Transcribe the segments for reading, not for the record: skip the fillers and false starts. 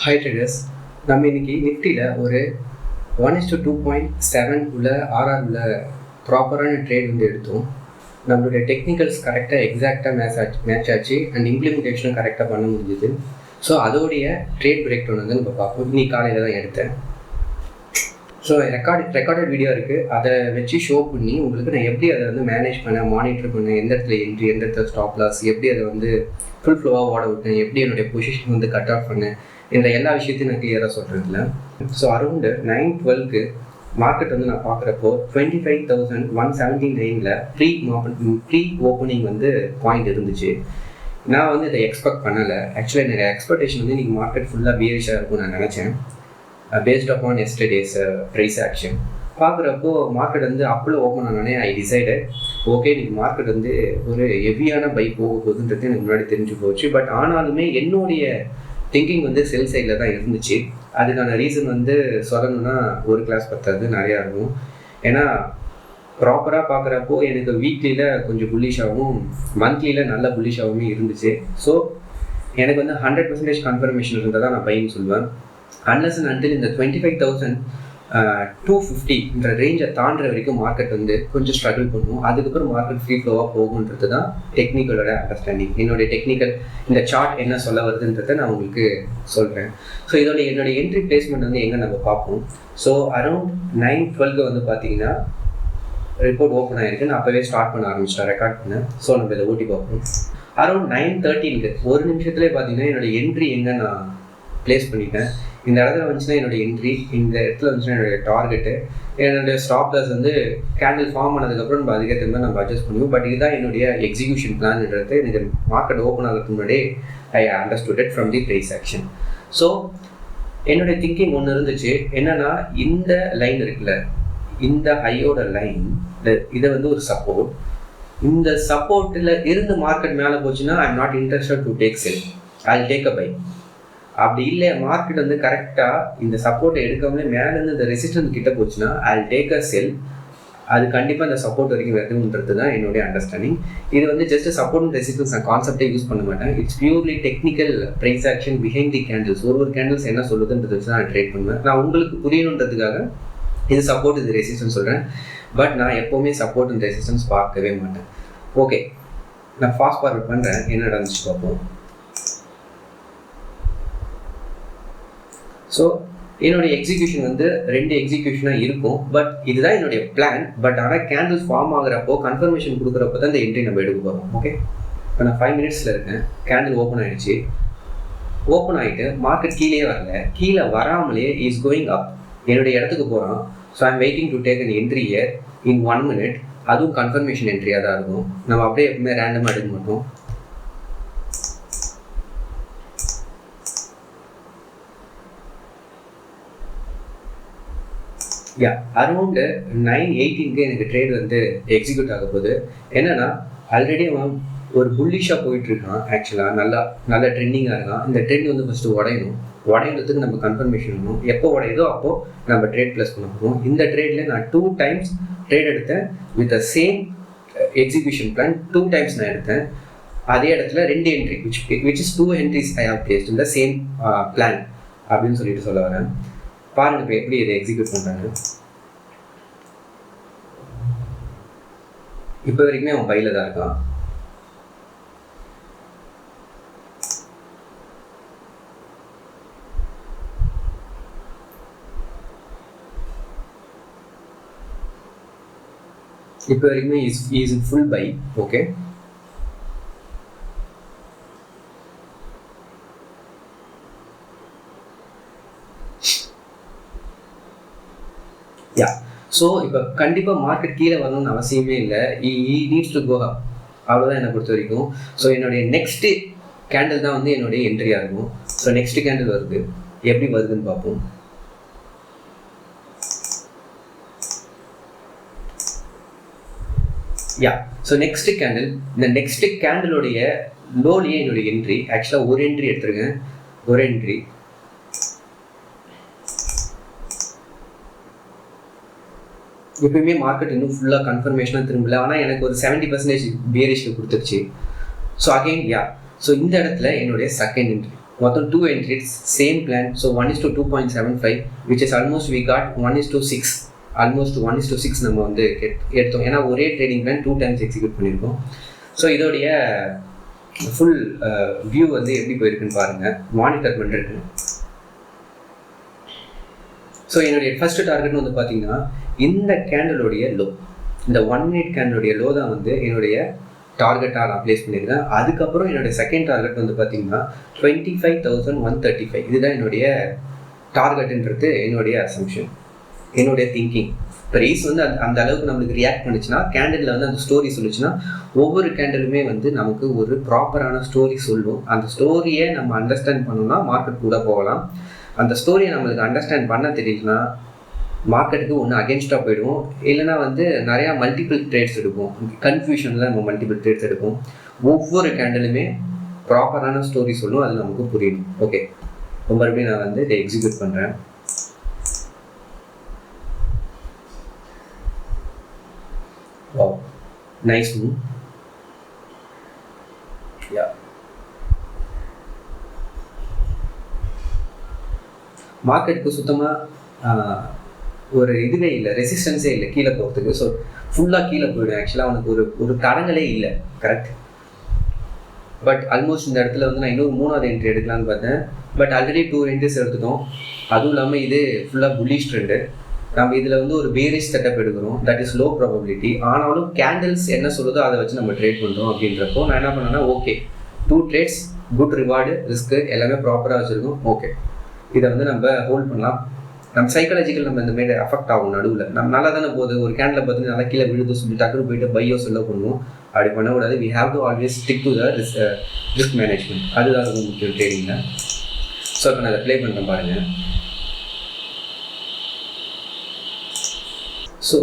Hi traders, நம்ம இன்னைக்கு நிஃப்டியில் ஒரு 1:2.7 உள்ள ஆர்ஆர் உள்ள ப்ராப்பரான ட்ரேட் வந்து எடுத்தோம். நம்மளுடைய டெக்னிக்கல்ஸ் கரெக்டாக எக்ஸாக்டாக மேட்ச் ஆச்சு அண்ட் இம்ப்ளிமெண்டேஷனும் கரெக்டாக பண்ண முடிஞ்சுது. ஸோ அதோடைய ட்ரேட் பிரேக் டவுன் வந்து நம்ம பார்ப்போம். இன்னைக்கு காலையில் தான் எடுத்தேன். ஸோ ரெக்கார்டட் வீடியோ இருக்குது, அதை வச்சு ஷோ பண்ணி உங்களுக்கு நான் எப்படி அதை வந்து மேனேஜ் பண்ணேன், மானிட்டர் பண்ணேன், எந்த இடத்துல என்ட்ரி, எந்த இடத்துல ஸ்டாப் லாஸ், எப்படி அதை வந்து ஃபுல் ஃப்ளோவாக ஓட விட்டேன், எப்படி என்னுடைய பொசிஷன் வந்து கட் ஆஃப் பண்ணேன், இந்த எல்லா விஷயத்தையும் நான் கிளியராக சொல்கிறதில்ல. ஸோ அரௌண்டு 9:12 மார்க்கெட் வந்து நான் பார்க்குறப்போ 25,179 ப்ரீ ஓப்பனிங் வந்து பாயிண்ட் இருந்துச்சு. நான் வந்து இதை எக்ஸ்பெக்ட் பண்ணலை. ஆக்சுவலாக என்னோட எக்ஸ்பெக்டேஷன் வந்து இன்றைக்கி மார்க்கெட் ஃபுல்லாக பியரிஷாக இருக்கும்னு நான் நினச்சேன். Based upon yesterday's price action பார்க்குறப்போ மார்க்கெட் வந்து அப்போ ஓப்பன் ஆனோடனே ஐ டிசைடட் ஓகே, இன்றைக்கி மார்க்கெட் வந்து ஒரு ஹெவியான பை போக போகுதுன்றது எனக்கு முன்னாடி தெரிஞ்சு போச்சு. பட் ஆனாலுமே என்னுடைய திங்கிங் வந்து செல் சைடில் தான் இருந்துச்சு. அதுக்கான ரீசன் வந்து சொல்லணும்னா ஒரு கிளாஸ் பத்தாது, நிறையா இருக்கும். ஏன்னா ப்ராப்பராக பார்க்குறப்போ எனக்கு வீக்லியில் கொஞ்சம் புல்லிஷாகவும் மந்த்லியில் நல்ல புல்லிஷாகவுமே இருந்துச்சு. ஸோ எனக்கு வந்து 100% கன்ஃபர்மேஷன் இருந்தால் தான் நான் பையன் சொல்லுவேன். அன்லஸ் அண்ட் அன்டில் இந்த 25,250 ரேஞ்சை தாண்டுற வரைக்கும் மார்க்கெட் வந்து கொஞ்சம் ஸ்ட்ரகிள் பண்ணுவோம். அதுக்கப்புறம் மார்க்கெட் ஃப்ரீ ஃப்ளோவாக போகுன்றது தான் டெக்னிக்கலோட அண்டர்ஸ்டாண்டிங். என்னுடைய டெக்னிக்கல் இந்த சார்ட் என்ன சொல்ல வருதுன்றதை நான் உங்களுக்கு சொல்கிறேன். ஸோ என்னுடைய என்ட்ரி பிளேஸ்மெண்ட் வந்து எங்கே நம்ம பார்ப்போம். ஸோ அரௌண்ட் 9:12 வந்து பார்த்தீங்கன்னா ரிப்போர்ட் ஓப்பன் ஆகிருக்கு. நான் அப்போவே ஸ்டார்ட் பண்ண ஆரம்பிச்சிட்டேன், ரெக்கார்ட் பண்ணேன். ஸோ நம்ம இதை ஓட்டி பார்ப்போம். அரௌண்ட் 9:13 ஒரு நிமிஷத்துலேயே பார்த்தீங்கன்னா என்னுடைய என்ட்ரி எங்கே நான் பிளேஸ் பண்ணிட்டேன். இந்த இடத்துல வந்துச்சுன்னா என்னுடைய என்ட்ரி, இந்த இடத்துல வந்துச்சுன்னா என்னுடைய டார்கெட்டு, என்னுடைய ஸ்டாப் லாஸ் வந்து கேண்டில் ஃபார்ம் ஆனதுக்கப்புறம் நம்ம அதுக்கேற்ற மாதிரி நம்ம அட்ஜஸ்ட் பண்ணுவோம். பட் இதுதான் என்னுடைய எக்ஸிக்யூஷன் பிளான்ன்றது எனக்கு மார்க்கெட் ஓப்பன் ஆகிறதுக்கு முன்னாடியே I understood it from the price action. So என்னுடைய திங்கிங் ஒன்று இருந்துச்சு, என்னன்னா இந்த லைன் இருக்குல்ல, இந்த ஹையோட லைன், இதை வந்து ஒரு சப்போர்ட். இந்த சப்போர்ட்டில் இருந்து மார்க்கெட் மேலே போச்சுன்னா I am not interested to take sell, I will take a buy. அப்படி இல்லை, மார்க்கெட் வந்து கரெக்டாக இந்த சப்போர்ட்டை எடுக்காமலே மேலேருந்து இந்த ரெசிஸ்டன்ஸ் கிட்ட போச்சுன்னா ஐ வில் டேக் அ செல். அது கண்டிப்பாக இந்த சப்போர்ட் வரைக்கும் வருதுன்றது தான் என்னுடைய அண்டர்ஸ்டாண்டிங். இது வந்து ஜஸ்ட் சப்போர்ட் அண்ட் ரெசிஸ்டன்ஸ் நான் கான்செப்டே யூஸ் பண்ண மாட்டேன். It's purely technical price action behind the candles. ஒரு கேண்டில்ஸ் என்ன சொல்லுதுன்றது வச்சு தான் நான் ட்ரேட் பண்ணுவேன். நான் உங்களுக்கு புரியணுன்றதுக்காக இது சப்போர்ட், இது ரெசிஸ்டன்ஸ் சொல்கிறேன். பட் நான் எப்போவுமே சப்போர்ட் அண்ட் ரெசிஸ்டன்ஸ் பார்க்கவே மாட்டேன். ஓகே, நான் ஃபாஸ்ட் ஃபார்வர்ட் பண்ணுறேன், என்ன நடந்துச்சு பார்ப்போம். ஸோ என்னுடைய எக்ஸிக்யூஷன் வந்து 2 எக்ஸிக்யூஷனாக இருக்கும். பட் இதுதான் என்னுடைய பிளான். பட் ஆனால் கேண்டில் ஃபார்ம் ஆகிறப்போ கன்ஃபர்மேஷன் கொடுக்குறப்போ தான் இந்த என்ட்ரி நம்ம எடுக்க போகிறோம். ஓகே, இப்போ நான் 5 மினிட்ஸில் இருக்கேன். கேண்டில் ஓப்பன் ஆகிடுச்சு. ஓப்பன் ஆகிட்டு மார்க்கெட் கீழே வரல, கீழே வராமலே இஸ் கோயிங் அப், என்னுடைய இடத்துக்கு போகிறான். So I'm waiting to take an entry year in 1 minute. அதுவும் கன்ஃபர்மேஷன் என்ட்ரியாக தான் இருக்கும். நம்ம அப்படியே எப்பவுமே ரேண்டமாக எடுக்க மாட்டோம். அரௌண்டு 9:18 எனக்கு ட்ரேட் வந்து எக்ஸிக்யூட் ஆக போகுது. என்னன்னா ஆல்ரெடி அவன் ஒரு புல்லிஷாக போயிட்டு இருக்கான். ஆக்சுவலாக நல்ல ட்ரெண்டிங்காக இருக்கான். இந்த ட்ரெண்ட் வந்து ஃபஸ்ட்டு உடையறதுக்கு நம்ம கன்ஃபர்மேஷன் பண்ணணும். எப்போ உடையுதோ அப்போது நம்ம ட்ரேட் ப்ளஸ் பண்ண போகிறோம். இந்த ட்ரேடில் நான் 2 times ட்ரேட் எடுத்தேன் with the same execution plan. 2 times நான் எடுத்தேன். அதே இடத்துல 2 entry which is 2 entries I have placed in the same plan அப்படின்னு சொல்லிட்டு சொல்ல வரேன். பாருங்க இப்போ எப்படி இதை எக்ஸிக்யூட் பண்ணுறாங்க. இப்போ வரைக்குமே அவன் பையில தான் இருக்கான். இப்போ வரைக்குமே is in full buy. Okay, so இப்போ கண்டிப்பாக மார்க்கெட் கீழே வரணும்னு அவசியமே இல்லை. நீட்ஸ் டு கோ அப், அவ்வளோதான் என்னை பொறுத்த வரைக்கும். ஸோ என்னுடைய நெக்ஸ்ட்டு கேண்டில் தான் வந்து என்னுடைய என்ட்ரியாக இருக்கும். ஸோ நெக்ஸ்ட் கேண்டில் வருது, எப்படி வருதுன்னு பார்ப்போம். ஸோ நெக்ஸ்ட் கேண்டில், இந்த நெக்ஸ்ட் கேண்டிலோடைய லோலியே என்னுடைய என்ட்ரி. ஆக்சுவலாக ஒரு என்ட்ரி எடுத்துருக்கேன், ஒரு என்ட்ரி. எப்பயுமே மார்க்கெட் இன்னும் ஃபுல்லாக கன்ஃபர்மேஷனாக திரும்பல. ஆனால் எனக்கு ஒரு 70% பேரிஷ் கொடுத்துருச்சு. ஸோ அகெயின் ஸோ இந்த இடத்துல என்னுடைய செகண்ட் என்ட்ரி. மொத்தம் 2 entries, same plan. So 1:2.75, which is almost we got 1:6, almost 1:6 நம்ம வந்து எடுத்தோம். ஏன்னா ஒரே ட்ரேடிங் பிளான் 2 times எக்ஸிக்யூட் பண்ணியிருக்கோம். ஸோ இதோடைய ஃபுல் வியூ வந்து எப்படி போயிருக்குன்னு பாருங்கள், மானிட்டர் பண்ணிருக்கு. ஸோ என்னுடைய ஃபர்ஸ்ட் டார்கெட் வந்து பார்த்தீங்கன்னா இந்த கேண்டலோடைய லோ, இந்த 1 minute கேண்டலோடைய லோ தான் வந்து என்னுடைய டார்கெட்டாக நான் ப்ளேஸ் பண்ணியிருக்கேன். அதுக்கப்புறம் என்னுடைய செகண்ட் டார்கெட் வந்து பார்த்தீங்கன்னா 25,135. இதுதான் என்னுடைய டார்கெட்டுன்றது என்னுடைய அசம்ஷன், என்னுடைய திங்கிங். ப்ரைஸ் வந்து அந்த அளவுக்கு நம்மளுக்கு ரியாக்ட் பண்ணிச்சுன்னா, கேண்டலில் வந்து அந்த ஸ்டோரி சொல்லிச்சுன்னா, ஒவ்வொரு கேண்டலுமே வந்து நமக்கு ஒரு ப்ராப்பரான ஸ்டோரி சொல்லும். அந்த ஸ்டோரியை நம்ம அண்டர்ஸ்டாண்ட் பண்ணோம்னா மார்க்கெட் கூட போகலாம். அந்த ஸ்டோரியை நம்மளுக்கு அண்டர்ஸ்டாண்ட் பண்ண தெரியுதுன்னா மார்க்கெட்டுக்கு ஒன்று அகேன்ஸ்டாக போயிடுவோம், இல்லைனா வந்து நிறையா மல்டிபிள் ட்ரேட்ஸ் எடுப்போம். கன்ஃபியூஷனில் நம்ம மல்டிபிள் ட்ரேட்ஸ் எடுப்போம். ஒவ்வொரு கேண்டலுமே ப்ராப்பரான ஸ்டோரி சொல்லும், அது நமக்கு புரியும். ஓகே, மறுபடியும் நான் வந்து இதை எக்ஸிக்யூட் பண்ணுறேன். Wow, nice move. Yeah. மார்க்கெட்டுக்கு சுத்தமாக ஒரு இதுவே இல்லை, ரெசிஸ்டன்ஸே இல்லை கீழே போகிறதுக்கு. ஸோ ஃபுல்லாக கீழே போயிடும். ஆக்சுவலாக அவனுக்கு ஒரு தடங்களே இல்லை, கரெக்ட். பட் ஆல்மோஸ்ட் இந்த இடத்துல வந்து நான் இன்னொரு 3வது என்ட்ரி எடுக்கலான்னு பார்த்தேன். பட் ஆல்ரெடி 2 entries எடுத்துட்டோம். அதுவும் இல்லாமல் இது ஃபுல்லாக புல்லிஷ் ட்ரெண்டு. நம்ம இதில் வந்து ஒரு பேரிஷ் செட்டப் எடுக்கிறோம், தட் இஸ் லோ ப்ராபபிலிட்டி. ஆனாலும் கேண்டில்ஸ் என்ன சொல்லுதோ அதை வச்சு நம்ம ட்ரேட் பண்ணுறோம். அப்படின்றப்போ நான் என்ன பண்ணேன்னா, okay 2 trades, good reward, risk எல்லாமே ப்ராப்பராக வச்சுருக்கோம். ஓகே, இதை வந்து நம்ம ஹோல்ட் பண்ணலாம். நம்ம சைக்காலஜிக்கல் நம்ம இந்த மாதிரி அஃபெக்ட் ஆகும். நடுவில் நம்ம நல்லா தானே போகுது, ஒரு கேண்டில் பார்த்து நல்லா கீழே விழுது சொல்லி டக்குனு போயிட்டு பையோ செல்லோ பண்ணுவோம். அப்படி பண்ணக்கூடாது. We have to always stick to the risk management. அதுதான் ரொம்ப முக்கியம் ட்ரேடிங்கில். ஸோ இப்போ நான் அதை ப்ளே பண்ணுறேன் பாருங்கள். ஸோ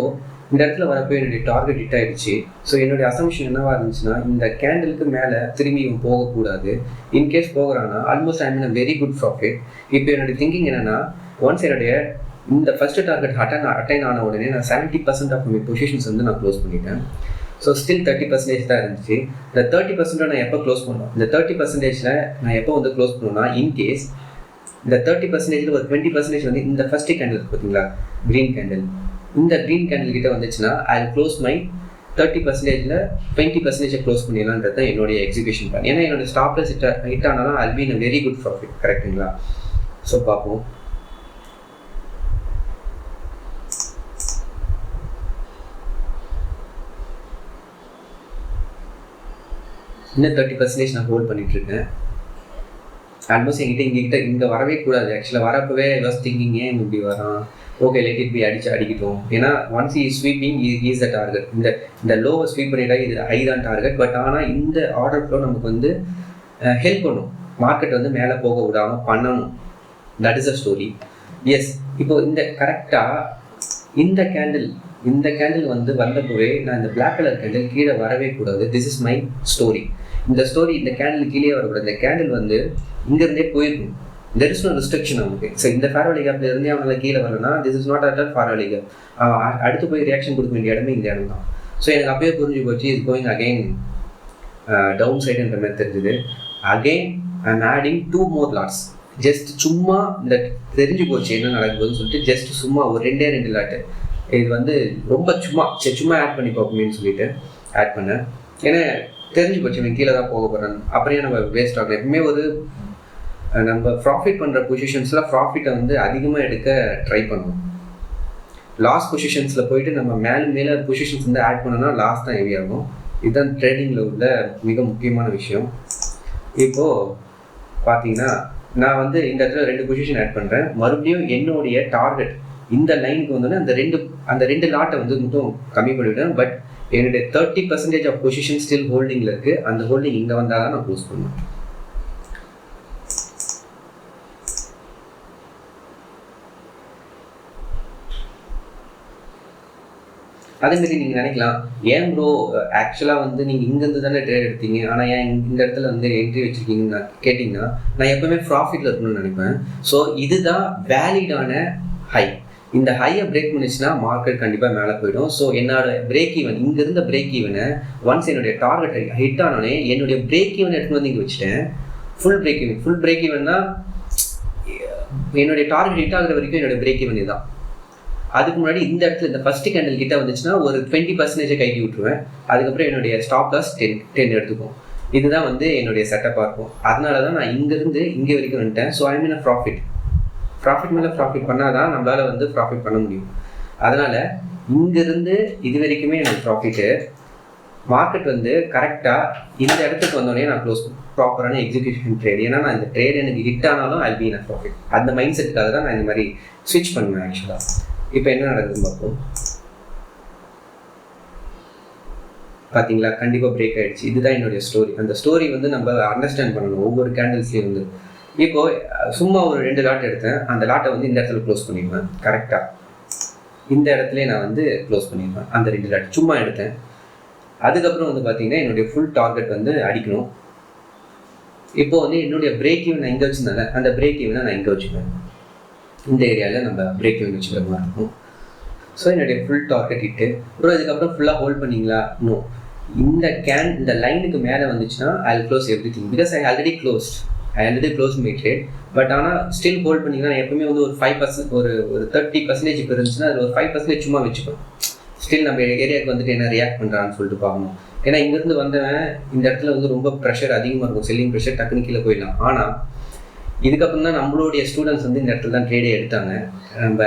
இந்த இடத்துல வரப்போ என்னுடைய டார்கெட் ஹிட் ஆகிடுச்சு. ஸோ என்னுடைய அசம்ஷன் என்னவாக இருந்துச்சுன்னா, இந்த கேண்டலுக்கு மேலே திரும்பி இவன் போகக்கூடாது. இன்கேஸ் போகிறான்னா almost I mean very good profit. இப்போ என்னுடைய திங்கிங் என்னென்னா, ஒன்ஸ் என்னுடைய இந்த ஃபஸ்ட்டு டார்கெட் அட்டைன் ஆன உடனே நான் 70% ஆஃப் மை பொசிஷன்ஸ் வந்து நான் க்ளோஸ் பண்ணிட்டேன். ஸோ ஸ்டில் 30% தான் இருந்துச்சு. இந்த 30% நான் எப்போ க்ளோஸ் பண்ணோம், இந்த 30% நான் எப்போ வந்து க்ளோஸ் பண்ணோன்னா, இன்கேஸ் இந்த 30% ஒரு 20% வந்து இந்த ஃபஸ்ட்டு கேண்டில் இருக்குது பார்த்தீங்களா, க்ரீன் கேண்டில், இந்த க்ரீன் கேண்டில் கிட்ட வந்துச்சுன்னா ஐ க்ளோஸ் மை 30%ல் 20% க்ளோஸ் பண்ணிடலான்றது தான் என்னுடைய எக்ஸிக்யூஷன் பிளான். ஏன்னா என்னோட ஸ்டாப்லஸ் ஹிட் ஆனாலும் I be in very good profit, கரெக்டுங்களா? ஸோ பார்ப்போம். இன்னும் 30% நான் ஹோல்ட் பண்ணிட்டுருக்கேன். ஆல்மோஸ்ட் என்கிட்ட இங்கே வரவே கூடாது. ஆக்சுவலாக வரப்பவே வாஸ் திங்கிங், ஏன் இப்படி வரான், ஓகே லெட் இட் பி அடிக்கட்டும். ஏன்னா once is sweeping is the target. இந்த லோவை ஸ்வீப் பண்ணிட்டா இது ஹை தான் டார்கெட். பட் ஆனால் இந்த ஆர்டர் ஃப்ளோ நமக்கு வந்து ஹெல்ப் பண்ணும், மார்க்கெட் வந்து மேலே போக விடாமல் பண்ணணும். That is a story. Yes, இப்போ இந்த கரெக்டாக இந்த கேண்டில் வந்து வந்தப்போவே நான் இந்த பிளாக் கலர் கேண்டில் கீழே வரவே கூடாது. This is my story. இந்த ஸ்டோரி இந்த கேண்டில் கீழே வரக்கூடாது. இந்த கேண்டில் வந்து இங்கேருந்தே போயிருக்கும். தெர் இஸ் நோ ரெஸ்ட்ரிக்ஷன் அவனுக்கு. ஸோ இந்த ஃபேர்வெலி கேப்ல இருந்தே அவனால் கீழே வரலன்னா this is not at fair value gap. அடுத்து போய் ரியாக்ஷன் கொடுக்க வேண்டிய இடமே இந்த இடம் தான். ஸோ எனக்கு அப்பயே புரிஞ்சு போச்சு, இஸ் கோயிங் அகெயின் டவுன் சைடுன்ற மாதிரி தெரிஞ்சுது. Again I am adding 2 more lots. Just சும்மா இந்த தெரிஞ்சு போச்சு என்ன நடக்குதுன்னு சொல்லிட்டு ஜஸ்ட் சும்மா ஒரு 2 லாட்டு இது வந்து ரொம்ப சும்மா ஆட் பண்ணி பார்ப்போமேன்னு சொல்லிட்டு ஆட் பண்ணேன். ஏன்னா தெரிஞ்சு போச்சு இவன் கீழே தான் போக போகிறான். அப்படியே நம்ம வேஸ்ட் ஆகலாம். எப்பவுமே ஒரு நம்ம ப்ராஃபிட் பண்ணுற பொசிஷன்ஸில் ப்ராஃபிட்டை வந்து அதிகமாக எடுக்க ட்ரை பண்ணுவோம். லாஸ் பொசிஷன்ஸில் போயிட்டு நம்ம மேலே பொசிஷன்ஸ் வந்து ஆட் பண்ணோன்னா லாஸ் தான் ஹெவி ஆகும். இதுதான் ட்ரேடிங்கில் உள்ள மிக முக்கியமான விஷயம். இப்போது பார்த்தீங்கன்னா நான் வந்து இந்த இடத்துல 2 பொசிஷன் ஆட் பண்ணுறேன். மறுபடியும் என்னுடைய டார்கெட் இந்த லைனுக்கு வந்தோன்னே அந்த ரெண்டு லாட்டை வந்து மட்டும் கம்மி பண்ணிவிட்டேன். பட் என்னுடைய 30% ஆஃப் பொசிஷன் ஸ்டில் ஹோல்டிங்கில் இருக்குது. அந்த ஹோல்டிங் இங்கே வந்தால் தான் நான் க்ளோஸ் பண்ணுவேன். அதேமாரி நீங்கள் நினைக்கலாம், ஏன் ப்ரோ ஆக்சுவலாக வந்து நீங்கள் இங்கேருந்து தானே ட்ரேட் எடுத்தீங்க, ஆனால் ஏன் இந்த இடத்துல வந்து என்ட்ரி வச்சுருக்கீங்கன்னு கேட்டிங்கன்னா, நான் எப்போவுமே ப்ராஃபிட்டில் இருக்கணும்னு நினைப்பேன். ஸோ இதுதான் வேலிடான ஹை. இந்த ஹையை பிரேக் பண்ணிச்சுன்னா மார்க்கெட் கண்டிப்பாக மேலே போயிடும். ஸோ என்னோட பிரேக் ஈவன் இங்கே இருந்த பிரேக் ஈவனை ஒன்ஸ் என்னுடைய டார்கெட் ஹிட் ஆனோடனே என்னுடைய பிரேக் ஈவன் எடுத்துன்னு வந்து இங்கே வச்சுட்டேன். ஃபுல் பிரேக் ஈவன்னா என்னுடைய டார்கெட் ஹிட் ஆகுற வரைக்கும் என்னோட பிரேக் ஈவன் இதுதான். அதுக்கு முன்னாடி இந்த இடத்துல இந்த ஃபர்ஸ்ட் கேண்டில் கிட்ட வந்துச்சுன்னா ஒரு 20% கைட்டி விட்டுருவேன். அதுக்கப்புறம் என்னுடைய ஸ்டாப் லாஸ் 10 எடுத்துக்கும். இதுதான் வந்து என்னுடைய செட்டப்பாக இருக்கும். அதனால தான் நான் இங்கேருந்து இங்கே வரைக்கும் வந்துட்டேன். ஸோ ஐ மீன் ப்ராஃபிட் மேலே ப்ராஃபிட் பண்ணால் தான் நம்மளால் வந்து ப்ராஃபிட் பண்ண முடியும். அதனால் இங்கேருந்து இது வரைக்குமே எனக்கு ப்ராஃபிட்டு. மார்க்கெட் வந்து கரெக்டாக இந்த இடத்துக்கு வந்தோடனே நான் க்ளோஸ் ப்ராப்பரான எக்ஸிக்யூஷன் ட்ரேட். ஏன்னா நான் இந்த ட்ரேட் எனக்கு ஹிட் ஆனாலும் ஐ பி இன் ப்ராஃபிட். அந்த மைண்ட் செட்டுக்காக தான் நான் இந்த மாதிரி ஸ்விட்ச் பண்ணுவேன் ஆக்சுவலாக. இப்போ என்ன நடக்குதுன்னு பார்ப்போம். பார்த்தீங்களா, கண்டிப்பாக பிரேக் ஆகிடுச்சு. இதுதான் என்னுடைய ஸ்டோரி. அந்த ஸ்டோரி வந்து நம்ம அண்டர்ஸ்டாண்ட் பண்ணணும் ஒவ்வொரு கேண்டில்ஸ்லேயும் வந்து. இப்போது சும்மா ஒரு 2 லாட் எடுத்தேன். அந்த லாட்டை வந்து இந்த இடத்துல க்ளோஸ் பண்ணிடுவேன். கரெக்டாக இந்த இடத்துல நான் வந்து க்ளோஸ் பண்ணிடுவேன். அந்த 2 லாட் சும்மா எடுத்தேன். அதுக்கப்புறம் வந்து பார்த்தீங்கன்னா என்னுடைய ஃபுல் டார்கெட் வந்து அடிக்கணும். இப்போ வந்து என்னுடைய பிரேக் ஈவன் நான் இங்கே வச்சுருந்தேன். அந்த பிரேக் ஈவனை நான் இங்கே வச்சுக்குவேன். இந்த ஏரியாவில் நம்ம பிரேக் ஈவன் வச்சுக்கிற மாதிரி இருக்கும். ஸோ என்னுடைய ஃபுல் டார்கெட் ஹிட்டு. அப்புறம் இதுக்கப்புறம் ஃபுல்லாக ஹோல்ட் பண்ணிங்களா? நோ. இந்த லைனுக்கு மேலே வந்துச்சுன்னா I will close every thing. Because I already close my trade. But ஆனால் ஸ்டில் ஹோல்ட் பண்ணிங்கன்னா எப்பவுமே வந்து ஒரு 5% ஒரு 30% இப்போ இருந்துச்சுன்னா அதில் ஒரு 5% சும்மா வச்சுப்பேன். ஸ்டில் நம்ம ஏரியாவுக்கு வந்துட்டு என்ன ரியாக்ட் பண்ணுறான்னு சொல்லிட்டு பார்க்கணும். ஏன்னா இங்கேருந்து வந்தவன் இந்த இடத்துல வந்து ரொம்ப ப்ரெஷர் அதிகமாக இருக்கும். செல்லிங் ப்ரெஷர் டக்குனு கீழே போயிடலாம். ஆனால் இதுக்கப்புறம் தான் நம்மளுடைய ஸ்டூடெண்ட்ஸ் வந்து இந்த இடத்துல தான் ட்ரேடே எடுத்தாங்க. நம்ம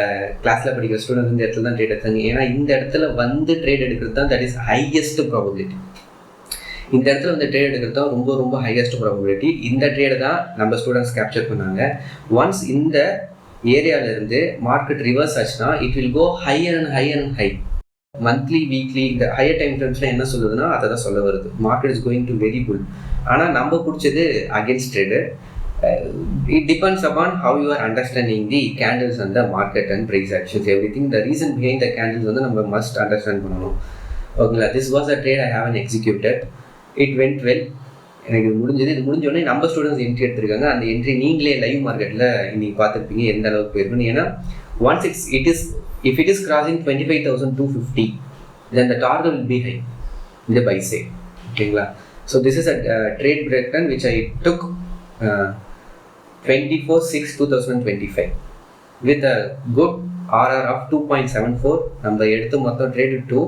கிளாஸில் படிக்கிற ஸ்டூடெண்ட்ஸ் இந்த இடத்துல தான் ட்ரேட் எடுத்தாங்க. ஏன்னா இந்த இடத்துல வந்து ட்ரேட் எடுக்கிறது தான் தட் இஸ் ஹையஸ்ட் ப்ராபபிலிட்டி. இந்த இடத்துல வந்து ட்ரேட் எடுக்கிறது தான் ரொம்ப ரொம்ப ஹையஸ்ட் ப்ராபபிலிட்டி. இந்த ட்ரேடை தான் நம்ம ஸ்டூடெண்ட்ஸ் கேப்சர் பண்ணாங்க. ஒன்ஸ் இந்த ஏரியாவிலேருந்து மார்க்கெட் ரிவர்ஸ் ஆச்சுன்னா it will go higher and high. Monthly weekly இந்த ஹையர் டைம் ஃப்ரேம்ஸில் என்ன சொல்லுதுன்னா அதை தான் சொல்ல வருது. Market is going to very bull. ஆனால் நம்ம பிடிச்சது against trade. It depends upon how you are understanding the candles and the market and price actions, everything. The reason behind the candles வந்து நம்ம must understand பண்ணணும். ஓகேங்களா? This was a trade I haven't executed. It went well. எனக்கு இது முடிஞ்சோடனே நம்ம students entry எடுத்திருக்காங்க. அந்த என்ட்ரி நீங்களே லைவ் மார்க்கெட்டில் இன்னைக்கு பார்த்துருப்பீங்க எந்த அளவுக்கு போயிருக்குன்னு. ஏன்னா once if it is crossing 25,250 then the target will be high in the buy side. ஓகேங்களா? So this is a trade breakdown which I took 24/6/2025 with a good RR of 2.74. நம்ம எடுத்து மொத்தம் ட்ரேடு 2.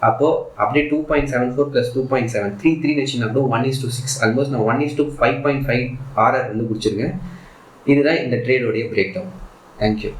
அப்போ அப்படியே 2.74 + 2.7 3 வச்சுன்னா 1:6. ஆல்மோஸ்ட் நான் 1:5.5 RR வந்து பிடிச்சிருக்கேன். இதுதான் இந்த ட்ரேடோடைய பிரேக் டவுன். தேங்க்யூ.